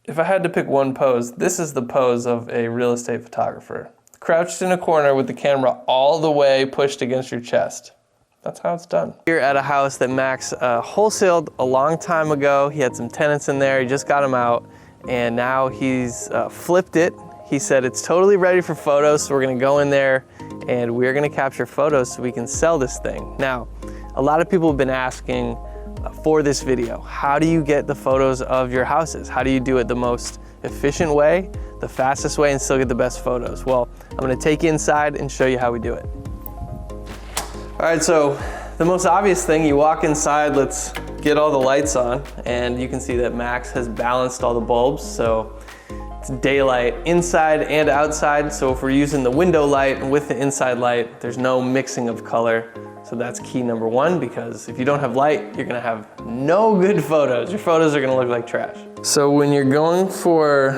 If I had to pick one pose, this is the pose of a real estate photographer. Crouched in a corner with the camera all the way pushed against your chest. That's how it's done. Here at a house that Max wholesaled a long time ago. He had some tenants in there, he just got them out, and now he's flipped it. He said it's totally ready for photos, so we're gonna go in there and we're gonna capture photos so we can sell this thing. Now, a lot of people have been asking for this video, how do you get the photos of your houses? How do you do it the most efficient way, the fastest way, and still get the best photos? Well, I'm gonna take you inside and show you how we do it. All right, so the most obvious thing, you walk inside, let's get all the lights on, and you can see that Max has balanced all the bulbs, so it's daylight inside and outside. So if we're using the window light with the inside light, there's no mixing of color. So that's key number one, because if you don't have light, you're gonna have no good photos. Your photos are gonna look like trash. So when you're going for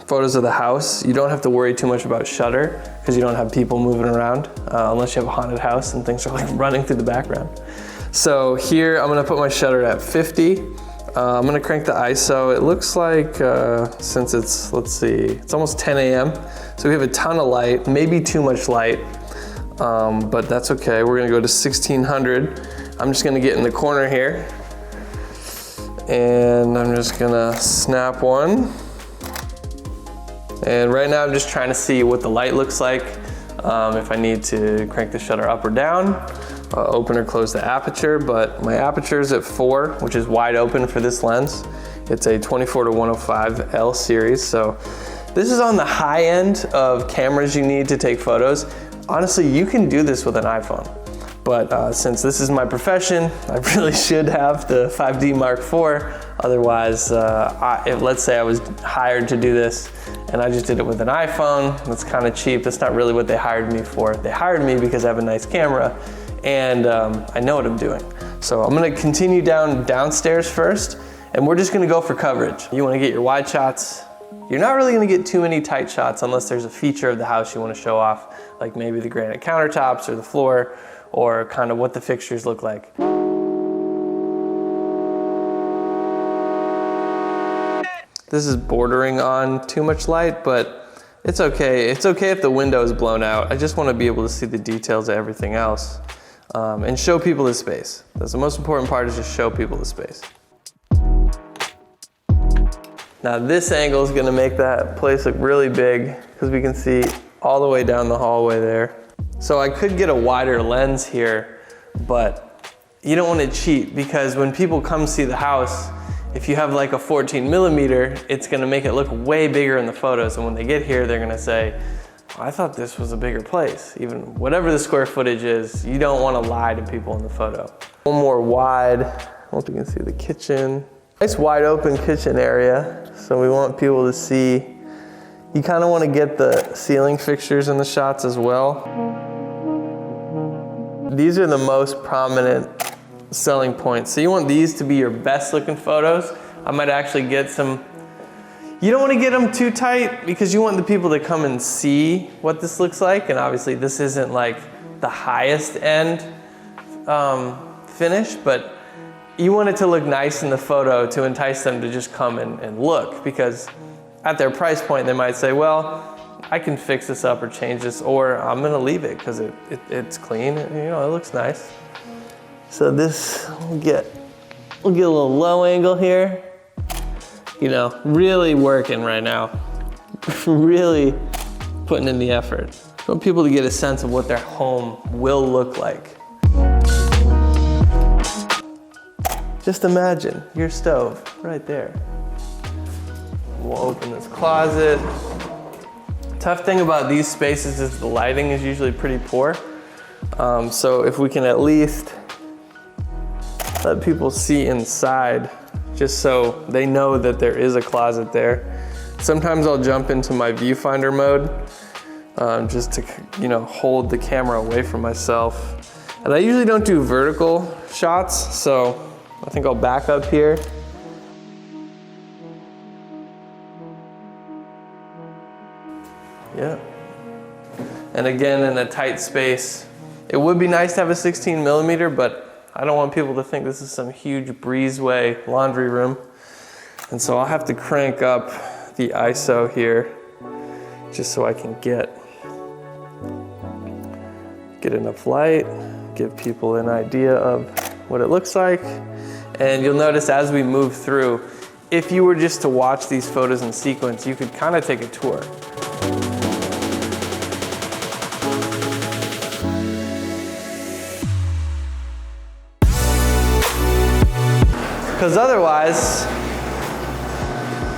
photos of the house, you don't have to worry too much about shutter because you don't have people moving around, unless you have a haunted house and things are like running through the background. So here, I'm gonna put my shutter at 50. I'm gonna crank the ISO. It looks like, since it's, let's see, it's almost 10 a.m. So we have a ton of light, maybe too much light, but that's okay. We're gonna go to 1600. I'm just gonna get in the corner here and I'm just gonna snap one. And right now I'm just trying to see what the light looks like. If I need to crank the shutter up or down, open or close the aperture, but my aperture is at 4, which is wide open for this lens. It's a 24 to 105 L series. So this is on the high end of cameras you need to take photos. Honestly, you can do this with an iPhone. But since this is my profession, I really should have the 5D Mark IV. Otherwise, let's say I was hired to do this and I just did it with an iPhone, that's kind of cheap. That's not really what they hired me for. They hired me because I have a nice camera and I know what I'm doing. So I'm gonna continue downstairs first, and we're just gonna go for coverage. You wanna get your wide shots. You're not really gonna get too many tight shots unless there's a feature of the house you wanna show off, like maybe the granite countertops or the floor, or kind of what the fixtures look like. This is bordering on too much light, but it's okay. It's okay if the window is blown out. I just want to be able to see the details of everything else and show people the space. That's the most important part, is just show people the space. Now this angle is going to make that place look really big because we can see all the way down the hallway there. So I could get a wider lens here, but you don't want to cheat, because when people come see the house, if you have like a 14mm, it's gonna make it look way bigger in the photos. And when they get here, they're gonna say, oh, I thought this was a bigger place. Even whatever the square footage is, you don't wanna lie to people in the photo. One more wide, I hope you can see the kitchen. Nice wide open kitchen area. So we want people to see, you kinda wanna get the ceiling fixtures in the shots as well. These are the most prominent selling points. So you want these to be your best looking photos. I might actually get some, you don't want to get them too tight because you want the people to come and see what this looks like. And obviously this isn't like the highest end finish, but you want it to look nice in the photo to entice them to just come and look, because at their price point, they might say, well, I can fix this up or change this, or I'm gonna leave it because it's clean, and, you know, it looks nice. So this, we'll get a little low angle here. You know, really working right now. Really putting in the effort. I want people to get a sense of what their home will look like. Just imagine your stove right there. We'll open this closet. Tough thing about these spaces is the lighting is usually pretty poor. So if we can at least let people see inside, just so they know that there is a closet there. Sometimes I'll jump into my viewfinder mode just to, you know, hold the camera away from myself. And I usually don't do vertical shots, so I think I'll back up here. Yeah. And again, in a tight space, it would be nice to have a 16mm, but I don't want people to think this is some huge breezeway laundry room. And so I'll have to crank up the ISO here just so I can get enough light, give people an idea of what it looks like. And you'll notice as we move through, if you were just to watch these photos in sequence, you could kind of take a tour. Because otherwise,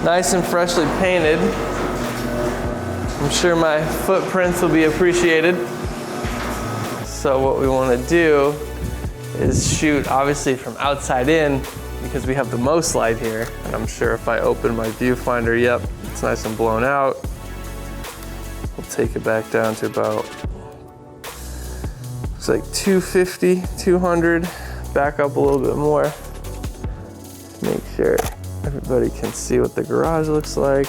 nice and freshly painted, I'm sure my footprints will be appreciated. So what we want to do is shoot obviously from outside in because we have the most light here. And I'm sure if I open my viewfinder, yep, it's nice and blown out. We'll take it back down to about, it's like 250, 200, back up a little bit more. Make sure everybody can see what the garage looks like.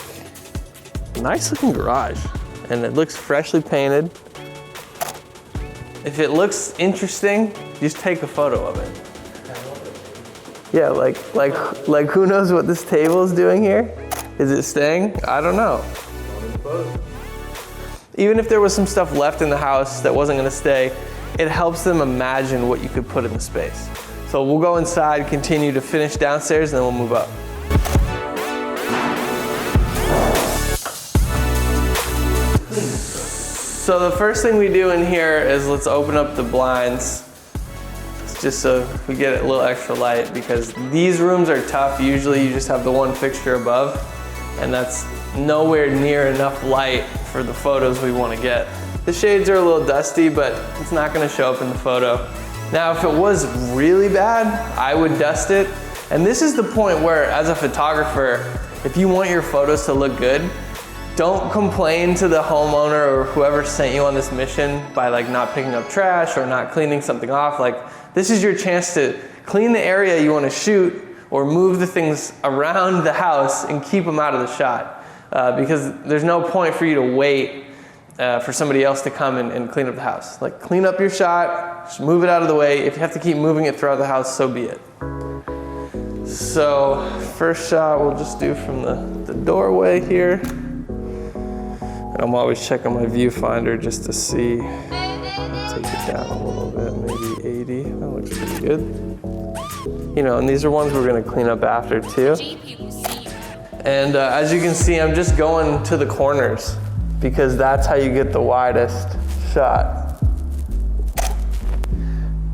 Nice looking garage, and it looks freshly painted. If it looks interesting, just take a photo of it. Yeah, like who knows what this table is doing here? Is it staying? I don't know. Even if there was some stuff left in the house that wasn't gonna stay, it helps them imagine what you could put in the space. So we'll go inside, continue to finish downstairs, and then we'll move up. So the first thing we do in here is let's open up the blinds, just so we get a little extra light, because these rooms are tough. Usually you just have the one fixture above, and that's nowhere near enough light for the photos we want to get. The shades are a little dusty, but it's not going to show up in the photo. Now, if it was really bad, I would dust it. And this is the point where, as a photographer, if you want your photos to look good, don't complain to the homeowner or whoever sent you on this mission by like not picking up trash or not cleaning something off. Like, this is your chance to clean the area you want to shoot or move the things around the house and keep them out of the shot. Because there's no point for you to wait for somebody else to come and clean up the house. Like, clean up your shot, just move it out of the way. If you have to keep moving it throughout the house, so be it. So, first shot we'll just do from the doorway here. And I'm always checking my viewfinder just to see. Take it down a little bit, maybe 80. That looks pretty good. You know, and these are ones we're gonna clean up after too. And as you can see, I'm just going to the corners because that's how you get the widest shot.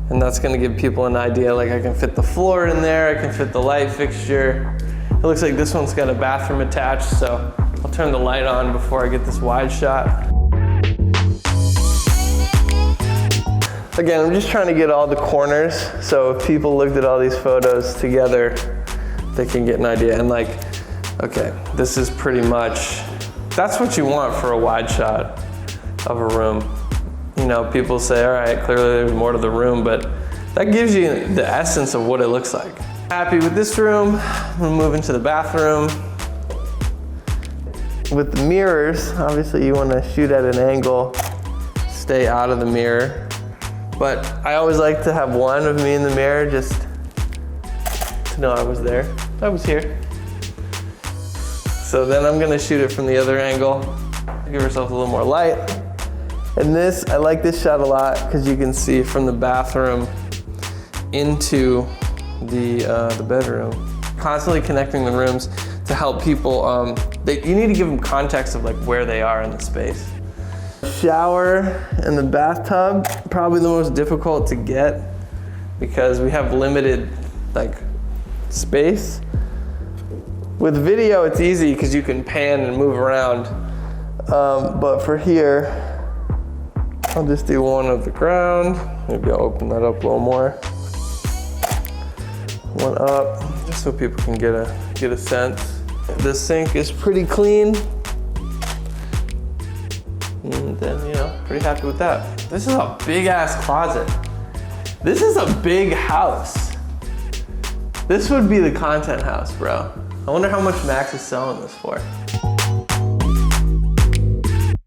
And that's gonna give people an idea, like I can fit the floor in there, I can fit the light fixture. It looks like this one's got a bathroom attached, so I'll turn the light on before I get this wide shot. Again, I'm just trying to get all the corners, so if people looked at all these photos together, they can get an idea. And like, okay, this is pretty much, that's what you want for a wide shot of a room. You know, people say, all right, clearly there's more to the room, but that gives you the essence of what it looks like. Happy with this room, we'll move into the bathroom. With the mirrors, obviously you want to shoot at an angle, stay out of the mirror. But I always like to have one of me in the mirror just to know I was there. I was here. So then I'm gonna shoot it from the other angle, give ourselves a little more light. And this, I like this shot a lot because you can see from the bathroom into the bedroom. Constantly connecting the rooms to help people, you need to give them context of like where they are in the space. Shower and the bathtub, probably the most difficult to get because we have limited like space. With video, it's easy because you can pan and move around. But for here, I'll just do one of the ground. Maybe I'll open that up a little more. One up, just so people can get a sense. The sink is pretty clean. And then, you know, pretty happy with that. This is a big ass closet. This is a big house. This would be the content house, bro. I wonder how much Max is selling this for.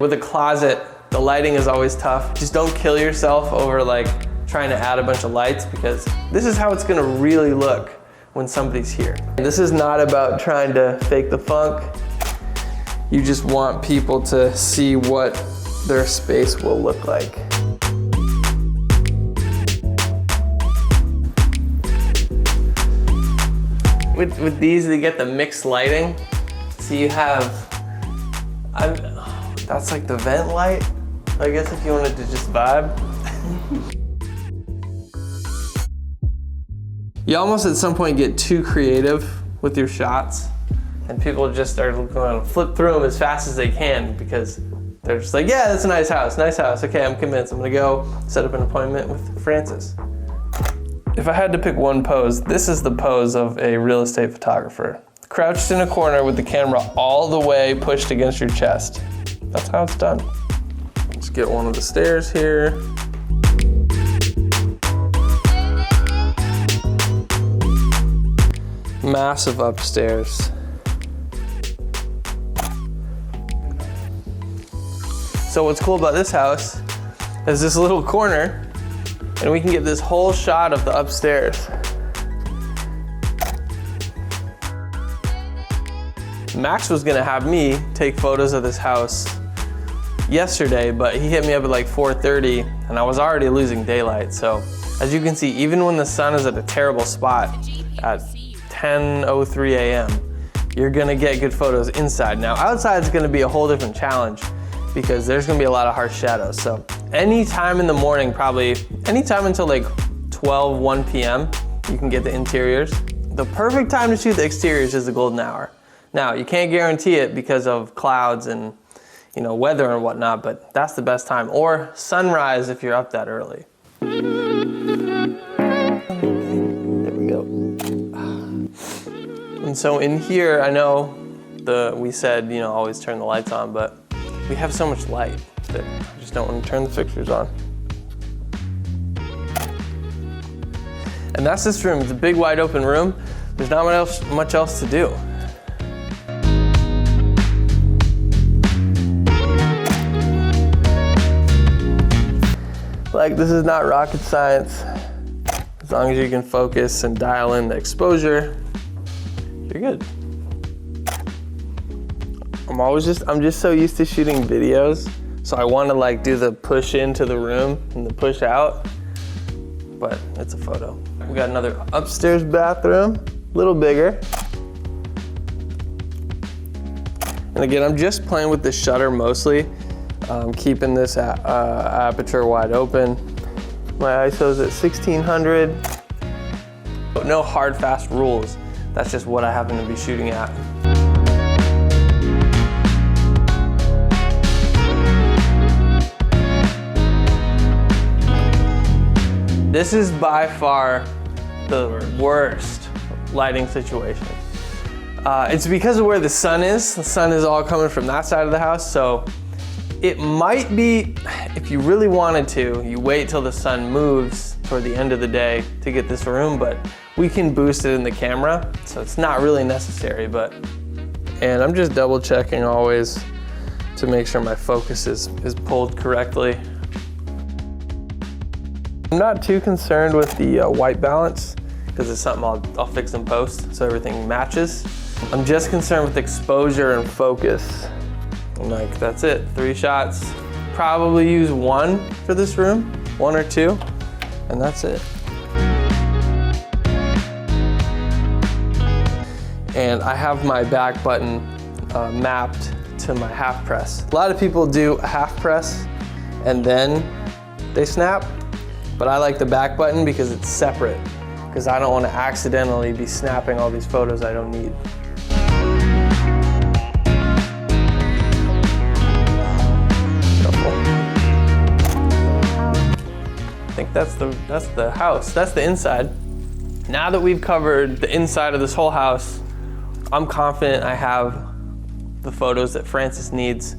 With a closet, the lighting is always tough. Just don't kill yourself over like trying to add a bunch of lights because this is how it's gonna really look when somebody's here. This is not about trying to fake the funk. You just want people to see what their space will look like. With these, they get the mixed lighting. So you have, that's like the vent light, I guess, if you wanted to just vibe. You almost at some point get too creative with your shots, and people just are going to flip through them as fast as they can because they're just like, yeah, that's a nice house, okay, I'm convinced. I'm gonna go set up an appointment with Francis. If I had to pick one pose, this is the pose of a real estate photographer. Crouched in a corner with the camera all the way pushed against your chest. That's how it's done. Let's get one of the stairs here. Massive upstairs. So what's cool about this house is this little corner, and we can get this whole shot of the upstairs. Max was gonna have me take photos of this house yesterday, but he hit me up at like 4:30 and I was already losing daylight. So as you can see, even when the sun is at a terrible spot at 10:03 a.m., you're gonna get good photos inside. Now outside is gonna be a whole different challenge because there's gonna be a lot of harsh shadows. So anytime in the morning, probably anytime until like 12, 1 p.m., you can get the interiors. The perfect time to shoot the exteriors is the golden hour. Now, you can't guarantee it because of clouds and weather and whatnot, but that's the best time. Or sunrise if you're up that early. There we go. And so in here, I know we said, always turn the lights on, but we have so much light that I just don't want to turn the fixtures on. And that's this room. It's a big, wide open room. There's not much else to do. Like, this is not rocket science. As long as you can focus and dial in the exposure, you're good. I'm just so used to shooting videos, so I want to do the push into the room and the push out, but it's a photo. We got another upstairs bathroom, a little bigger. And again, I'm just playing with the shutter mostly. Keeping this aperture wide open. My ISO is at 1600. No hard, fast rules. That's just what I happen to be shooting at. This is by far the worst lighting situation. It's because of where the sun is. The sun is all coming from that side of the house, so it might be, if you really wanted to, you wait till the sun moves toward the end of the day to get this room, but we can boost it in the camera, so it's not really necessary, and I'm just double checking always to make sure my focus is pulled correctly. I'm not too concerned with the white balance, because it's something I'll fix in post so everything matches. I'm just concerned with exposure and focus. That's it, 3 shots. Probably use 1 for this room, 1 or 2, and that's it. And I have my back button mapped to my half press. A lot of people do a half press and then they snap, but I like the back button because it's separate, because I don't want to accidentally be snapping all these photos I don't need. I think that's the house. That's the inside. Now that we've covered the inside of this whole house, I'm confident I have the photos that Francis needs.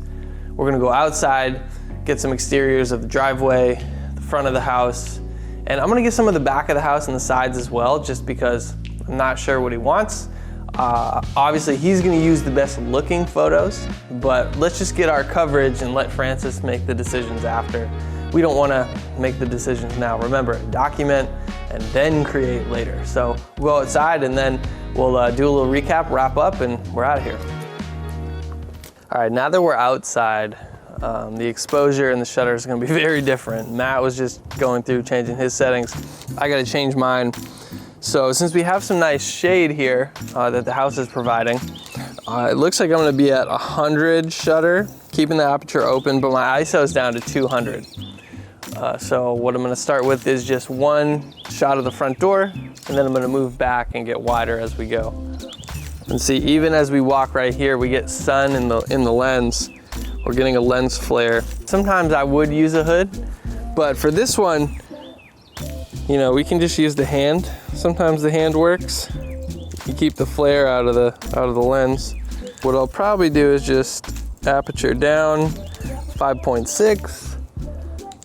We're gonna go outside, get some exteriors of the driveway, the front of the house, and I'm gonna get some of the back of the house and the sides as well, just because I'm not sure what he wants. Obviously, he's gonna use the best looking photos, but let's just get our coverage and let Francis make the decisions after. we don't want to make the decisions now. Remember, document and then create later. So we'll go outside and then we'll do a little recap, wrap up, and we're out of here. All right, now that we're outside, the exposure and the shutter is going to be very different. Matt was just going through changing his settings. I got to change mine. So since we have some nice shade here that the house is providing, it looks like I'm going to be at 100 shutter, keeping the aperture open, but my ISO is down to 200. So what I'm going to start with is just one shot of the front door, and then I'm going to move back and get wider as we go. And see, even as we walk right here, we get sun in the lens. We're getting a lens flare. Sometimes I would use a hood, but for this one, you know, we can just use the hand. Sometimes the hand works. You keep the flare out of the lens. What I'll probably do is just aperture down, 5.6.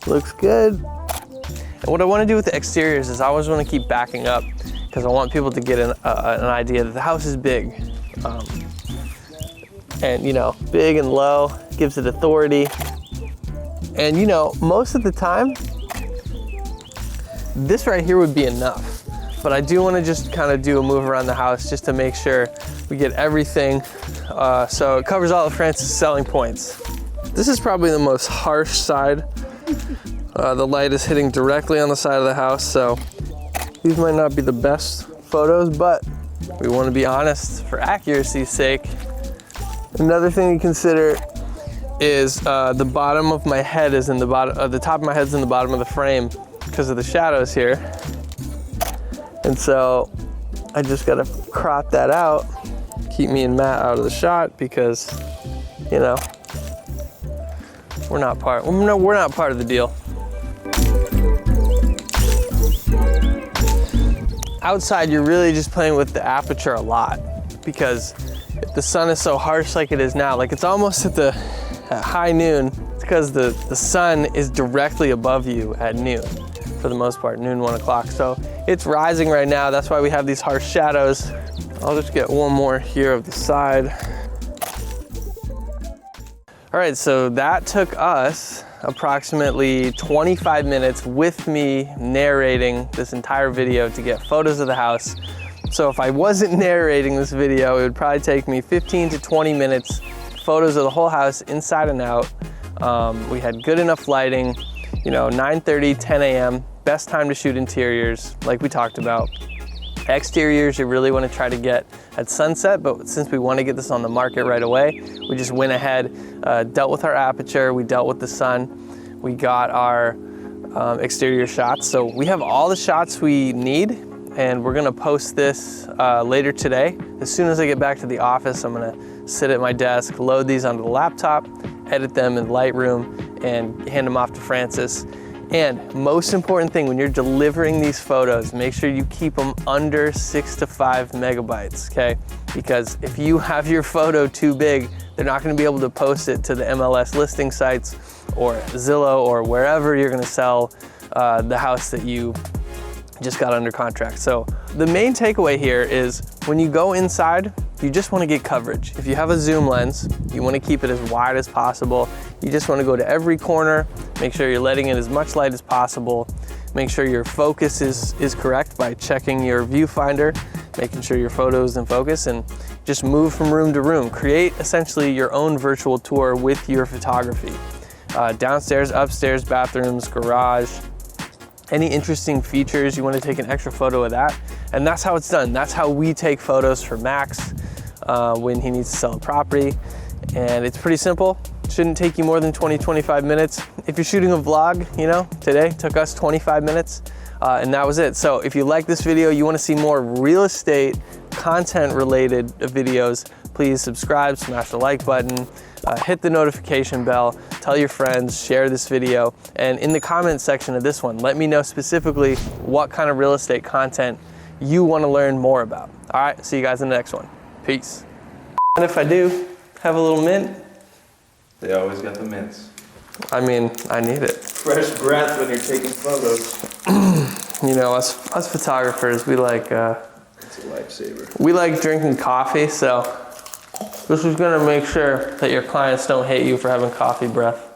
Looks good. And what I want to do with the exteriors is I always want to keep backing up because I want people to get an idea that the house is big. And you know, big and low gives it authority. And you know, most of the time, this right here would be enough. But I do want to just kind of do a move around the house just to make sure we get everything. So it covers all of Francis' selling points. This is probably the most harsh side. The light is hitting directly on the side of the house, so these might not be the best photos, but we want to be honest for accuracy's sake. Another thing to consider is the bottom of my head is in the bottom, the top of my head's in the bottom of the frame because of the shadows here. And so I just gotta crop that out, keep me and Matt out of the shot because, you know, we're not part of the deal. Outside, you're really just playing with the aperture a lot because if the sun is so harsh like it is now, like it's almost at high noon, it's because the sun is directly above you at noon, for the most part, noon, 1 o'clock. So it's rising right now. That's why we have these harsh shadows. I'll just get one more here of the side. All right, so that took us approximately 25 minutes with me narrating this entire video to get photos of the house. So if I wasn't narrating this video, it would probably take me 15 to 20 minutes, photos of the whole house inside and out. We had good enough lighting, you know, 9:30, 10 a.m., best time to shoot interiors, like we talked about. Exteriors, you really want to try to get at sunset, but since we want to get this on the market right away, we just went ahead, dealt with our aperture, we dealt with the sun, we got our exterior shots. So we have all the shots we need, and we're gonna post this later today. As soon as I get back to the office, I'm gonna sit at my desk, load these onto the laptop, edit them in Lightroom, and hand them off to Francis. And most important thing, when you're delivering these photos, make sure you keep them under 6 to 5 megabytes, okay? Because if you have your photo too big, they're not gonna be able to post it to the MLS listing sites or Zillow or wherever you're gonna sell the house that you just got under contract. So the main takeaway here is when you go inside, you just want to get coverage. If you have a zoom lens, you want to keep it as wide as possible. You just want to go to every corner, make sure you're letting in as much light as possible, make sure your focus is correct by checking your viewfinder, making sure your photo is in focus, and just move from room to room. Create essentially your own virtual tour with your photography. Downstairs, upstairs, bathrooms, garage, any interesting features, you want to take an extra photo of that. And that's how it's done. That's how we take photos for Max when he needs to sell a property. And it's pretty simple. Shouldn't take you more than 20, 25 minutes. If you're shooting a vlog, you know, today took us 25 minutes and that was it. So if you like this video, you want to see more real estate content related videos, please subscribe, smash the like button, hit the notification bell, tell your friends, share this video, and in the comment section of this one, let me know specifically what kind of real estate content you want to learn more about. All right, see you guys in the next one. Peace. And if I do have a little mint, they always got the mints. I mean, I need it. Fresh breath when you're taking photos. You know, us photographers, we like, it's a lifesaver. We like drinking coffee, so this is gonna make sure that your clients don't hate you for having coffee breath.